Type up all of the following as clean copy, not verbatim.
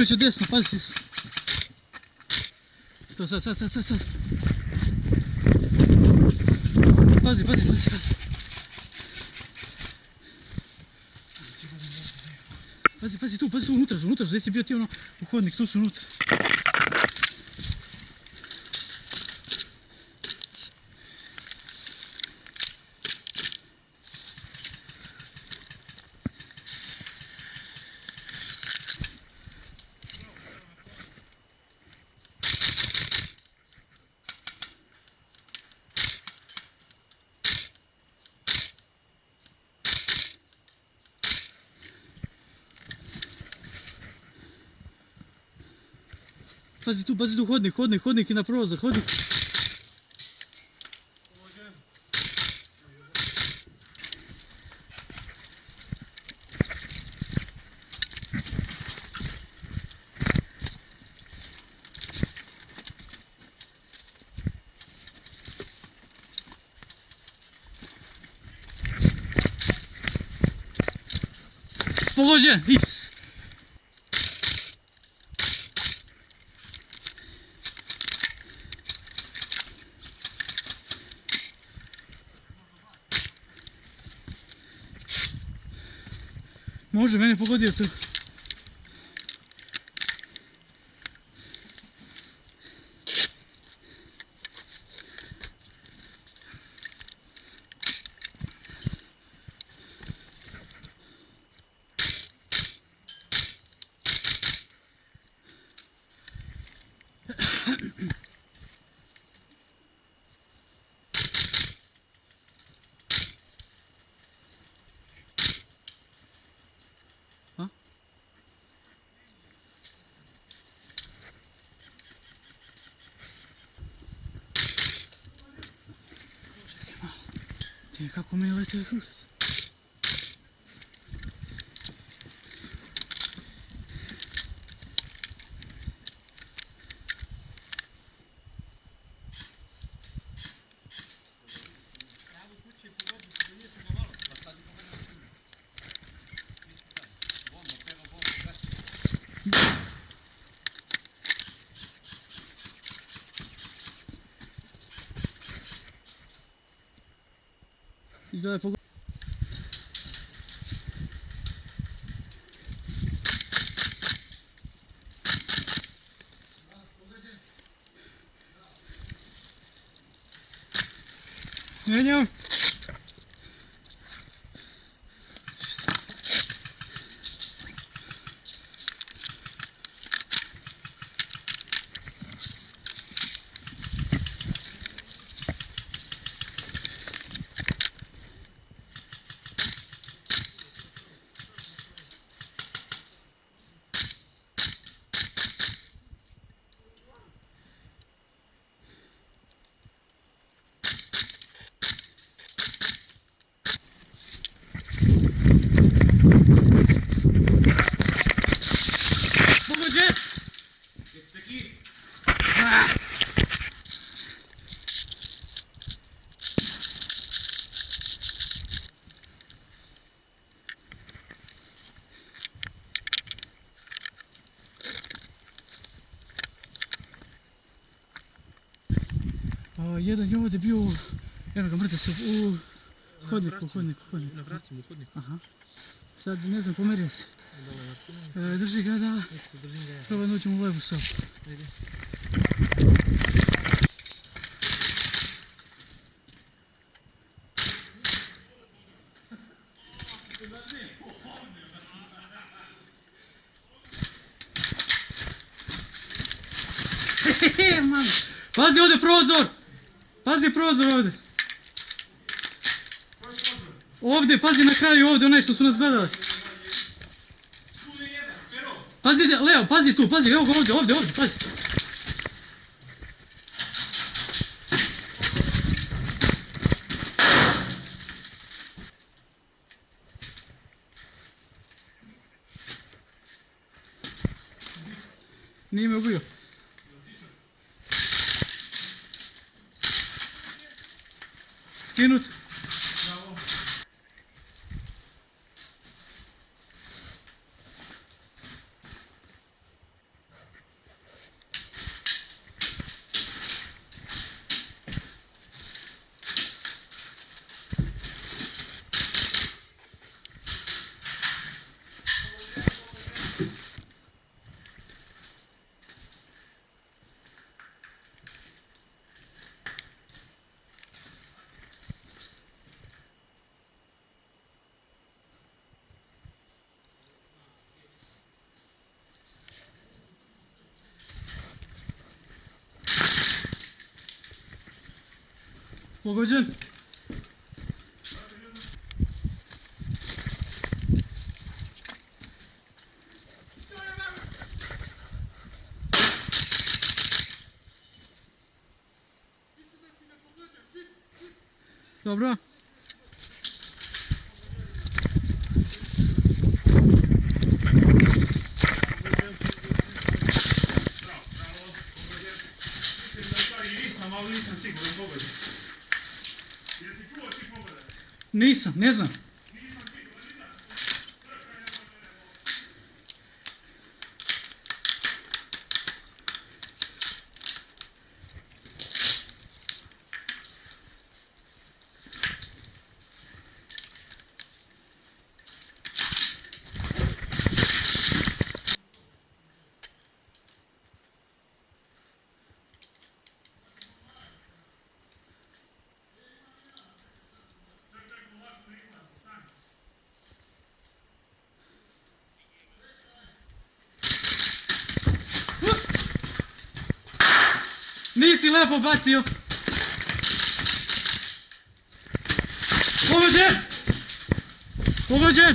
Krenut će desno, pazite. To sad. Pazi. Pazi tu, unutra, gdje si bio ti ono u hodnik, tu su unutra. Pazi tu, hodnik i na prozor, hodnik. Pogođen, is. Može, mene pogodio tu. Kako me je letio kurac. Izgleda je pogodio. Menjam. Pogođen! Jedan je ovdje bio, eno ga mrte se u hodniku. Na vratima u hodniku. Aha. Sad ne znam, pomerio se. Drži ga da probaj da uđem u levu sobu. Pazi ovdje prozor! Pazi prozor ovdje! Ovdje, pazi na kraju ovdje, onaj što su nas gledali. Pazi, Leo, pazi tu, pazi, evo ga ovdje, pazi. Nije me ubio. Skinut. Pogođen. Dobro. Nisam, ne znam. Nisi lepo bacio. Pogođen! Pogođen!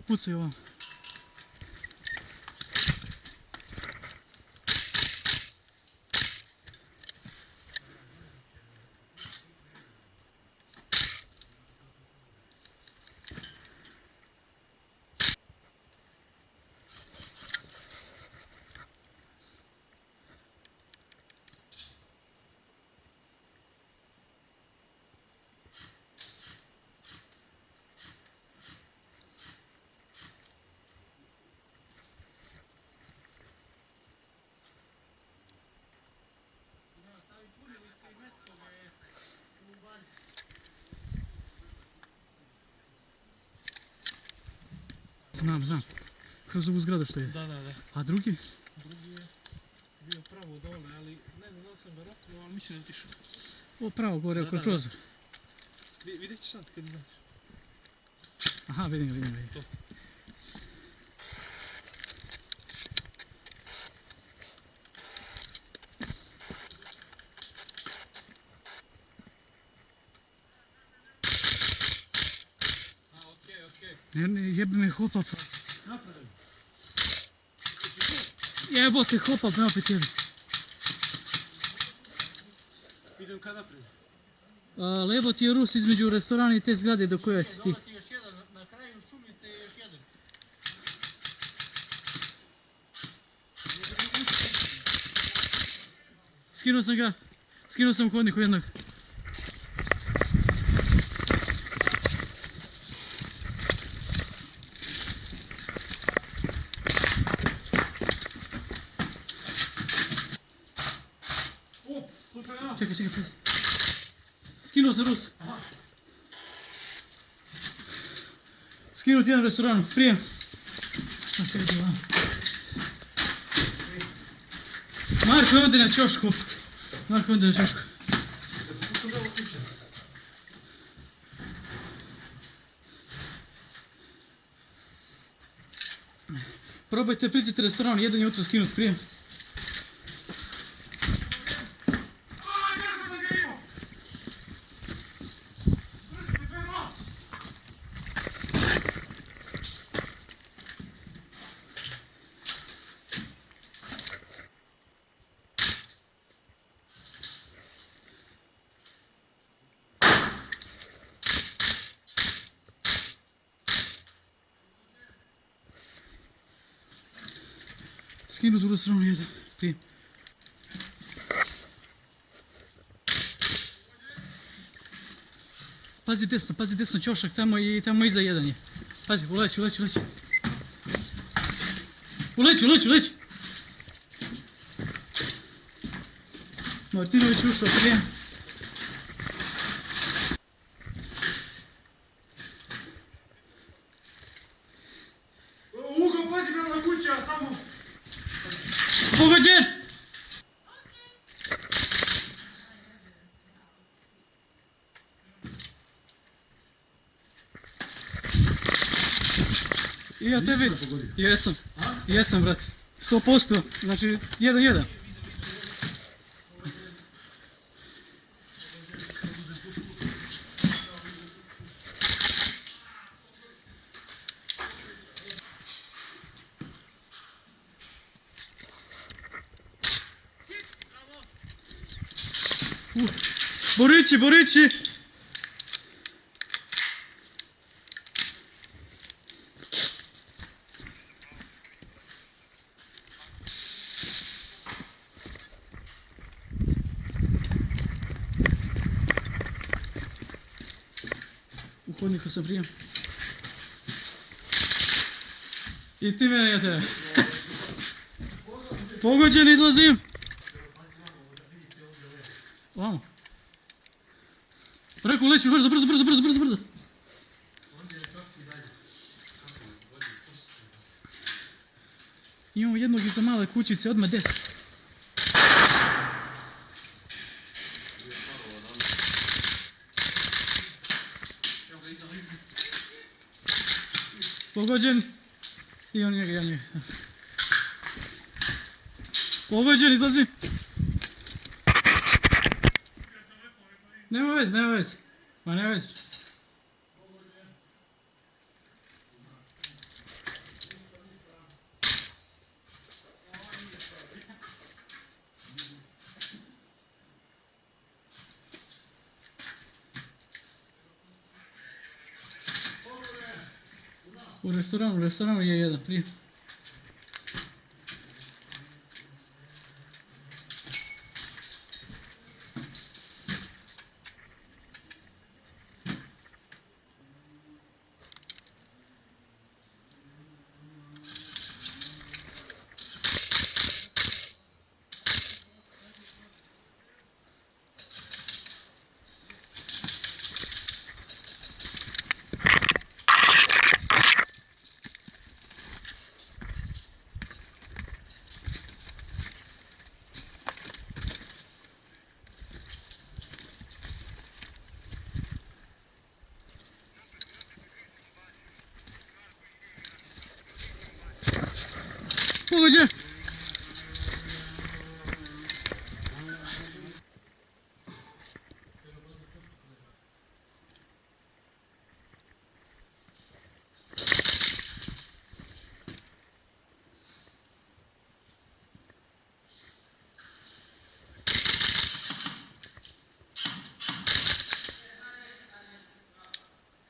Pucaj ovam. Znam. Kroz ovu zgradu što je. Da. A drugi? Drugi je bio pravo dole, ali ne znam da li sam ga roknuo, ali mislim da je otišao. O, pravo, gore oko prozor. Vidjet ćeš sad kad izađeš. Aha, vidim ga. To. Ne, jebe me hopa. Jebote, hopa me opet jebe. Idem kad naprijed. Levo ti je Rus između restorana i te zgrade do koje si ti. Dole ti još jedan, na kraju šumice je još jedan. Skinuo sam hodniku jednog. Čekaj. Skinuo sam Rus. Skinuo ti jedan restoranu, prije. Šta se vidi vam? Marko je ovdje na ćošku. Probajte priđete restoranu, jedan je utro skinut prije. Skinut u restoranu jedan prije. Pazi desno, ćošak tamo i tamo iza jedan je. Pazi, uleći. Uleći. Martinović ušao prije. Ugo, pazi me na kuća, tamo. Pogođen! I ja tebi. Jesam. Jesam, brate. 100%. Znači, 1-1. Borići, Borići! U hodniku sam prije. I ti mene, ja tebe. Pogođen, izlazim. Vamo. Preko leći, brzo, brzo, brzo, brzo, brzo, brzo. Imamo jednog iza male kućice, odmah desno. Pogođen. I on njega, ja njega. Pogođen, izlazi. Nema veze, nema veze. Ma nema veze. U restoranu je jedan prije. Pogođen!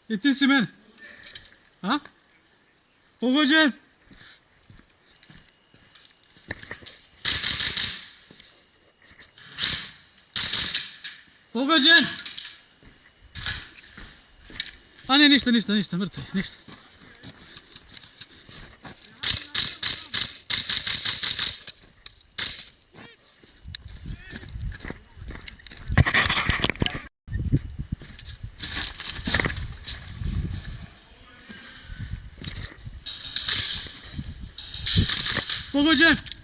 I ti si mene? A? Pogođen? Pogođen! A ne, ništa, mrtav, ništa. Pogođen!